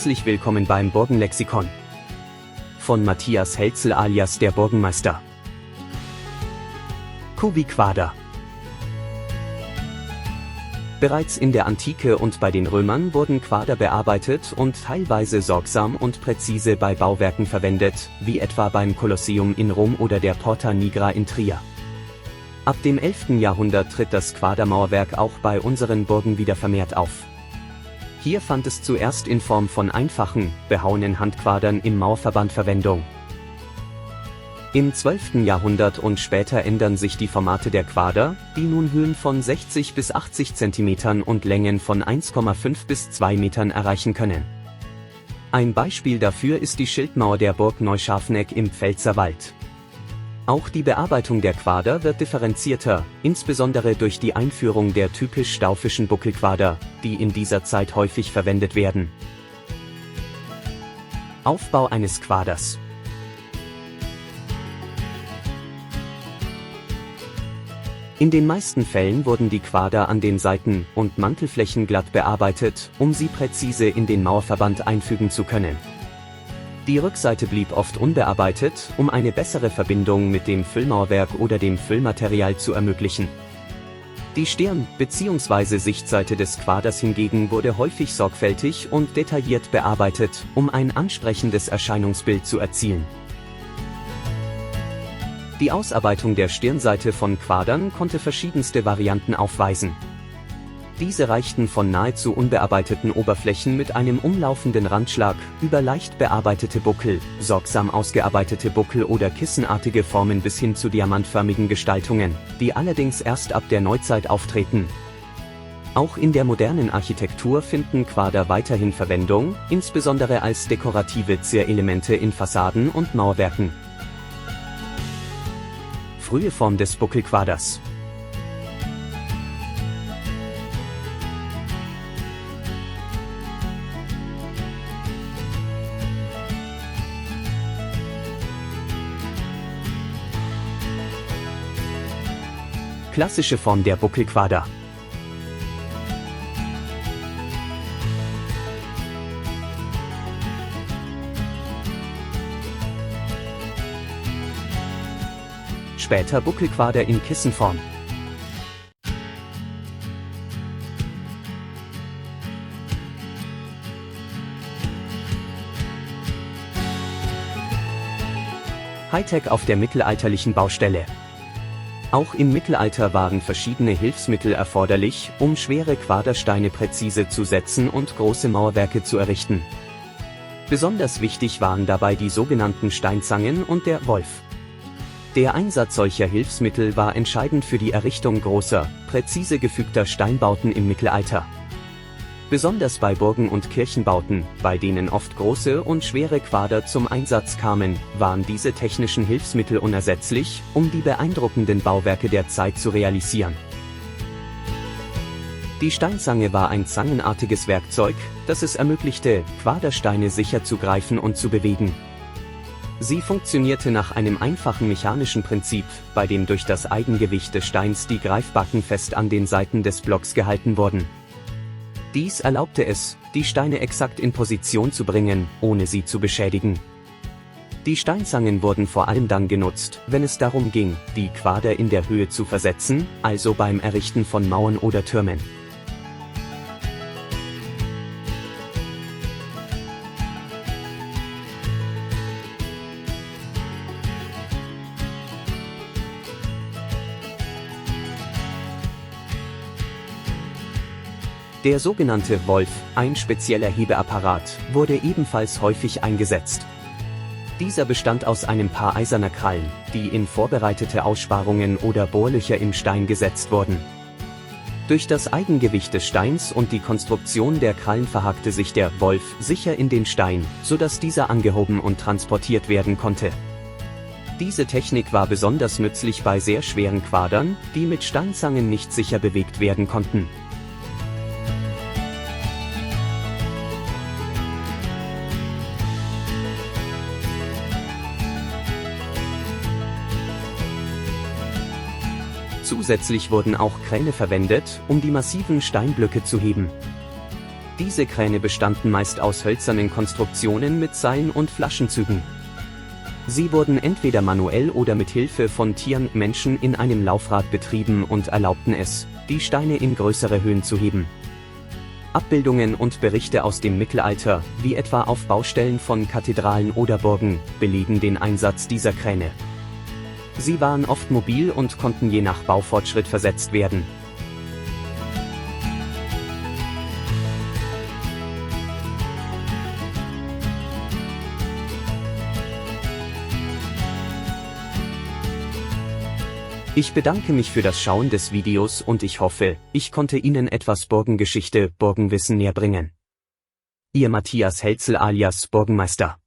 Herzlich willkommen beim Burgenlexikon. Von Matthias Helzel alias der Burgenmeister. Kubi-Quader. Bereits in der Antike und bei den Römern wurden Quader bearbeitet und teilweise sorgsam und präzise bei Bauwerken verwendet, wie etwa beim Kolosseum in Rom oder der Porta Nigra in Trier. Ab dem 11. Jahrhundert tritt das Quadermauerwerk auch bei unseren Burgen wieder vermehrt auf. Hier fand es zuerst in Form von einfachen, behauenen Handquadern im Mauerverband Verwendung. Im 12. Jahrhundert und später ändern sich die Formate der Quader, die nun Höhen von 60 bis 80 cm und Längen von 1,5 bis 2 Metern erreichen können. Ein Beispiel dafür ist die Schildmauer der Burg Neuscharfneck im Pfälzerwald. Auch die Bearbeitung der Quader wird differenzierter, insbesondere durch die Einführung der typisch staufischen Buckelquader, die in dieser Zeit häufig verwendet werden. Aufbau eines Quaders. In den meisten Fällen wurden die Quader an den Seiten- und Mantelflächen glatt bearbeitet, um sie präzise in den Mauerverband einfügen zu können. Die Rückseite blieb oft unbearbeitet, um eine bessere Verbindung mit dem Füllmauerwerk oder dem Füllmaterial zu ermöglichen. Die Stirn- bzw. Sichtseite des Quaders hingegen wurde häufig sorgfältig und detailliert bearbeitet, um ein ansprechendes Erscheinungsbild zu erzielen. Die Ausarbeitung der Stirnseite von Quadern konnte verschiedenste Varianten aufweisen. Diese reichten von nahezu unbearbeiteten Oberflächen mit einem umlaufenden Randschlag über leicht bearbeitete Buckel, sorgsam ausgearbeitete Buckel oder kissenartige Formen bis hin zu diamantförmigen Gestaltungen, die allerdings erst ab der Neuzeit auftreten. Auch in der modernen Architektur finden Quader weiterhin Verwendung, insbesondere als dekorative Zierelemente in Fassaden und Mauerwerken. Frühe Form des Buckelquaders. Klassische Form der Buckelquader. Später Buckelquader in Kissenform. Hightech auf der mittelalterlichen Baustelle. Auch im Mittelalter waren verschiedene Hilfsmittel erforderlich, um schwere Quadersteine präzise zu setzen und große Mauerwerke zu errichten. Besonders wichtig waren dabei die sogenannten Steinzangen und der Wolf. Der Einsatz solcher Hilfsmittel war entscheidend für die Errichtung großer, präzise gefügter Steinbauten im Mittelalter. Besonders bei Burgen- und Kirchenbauten, bei denen oft große und schwere Quader zum Einsatz kamen, waren diese technischen Hilfsmittel unersetzlich, um die beeindruckenden Bauwerke der Zeit zu realisieren. Die Steinzange war ein zangenartiges Werkzeug, das es ermöglichte, Quadersteine sicher zu greifen und zu bewegen. Sie funktionierte nach einem einfachen mechanischen Prinzip, bei dem durch das Eigengewicht des Steins die Greifbacken fest an den Seiten des Blocks gehalten wurden. Dies erlaubte es, die Steine exakt in Position zu bringen, ohne sie zu beschädigen. Die Steinzangen wurden vor allem dann genutzt, wenn es darum ging, die Quader in der Höhe zu versetzen, also beim Errichten von Mauern oder Türmen. Der sogenannte Wolf, ein spezieller Hebeapparat, wurde ebenfalls häufig eingesetzt. Dieser bestand aus einem Paar eiserner Krallen, die in vorbereitete Aussparungen oder Bohrlöcher im Stein gesetzt wurden. Durch das Eigengewicht des Steins und die Konstruktion der Krallen verhakte sich der Wolf sicher in den Stein, sodass dieser angehoben und transportiert werden konnte. Diese Technik war besonders nützlich bei sehr schweren Quadern, die mit Steinzangen nicht sicher bewegt werden konnten. Zusätzlich wurden auch Kräne verwendet, um die massiven Steinblöcke zu heben. Diese Kräne bestanden meist aus hölzernen Konstruktionen mit Seilen und Flaschenzügen. Sie wurden entweder manuell oder mit Hilfe von Tieren-Menschen in einem Laufrad betrieben und erlaubten es, die Steine in größere Höhen zu heben. Abbildungen und Berichte aus dem Mittelalter, wie etwa auf Baustellen von Kathedralen oder Burgen, belegen den Einsatz dieser Kräne. Sie waren oft mobil und konnten je nach Baufortschritt versetzt werden. Ich bedanke mich für das Schauen des Videos und ich hoffe, ich konnte Ihnen etwas Burgengeschichte, Burgenwissen näher bringen. Ihr Matthias Helzel alias Burgenmeister.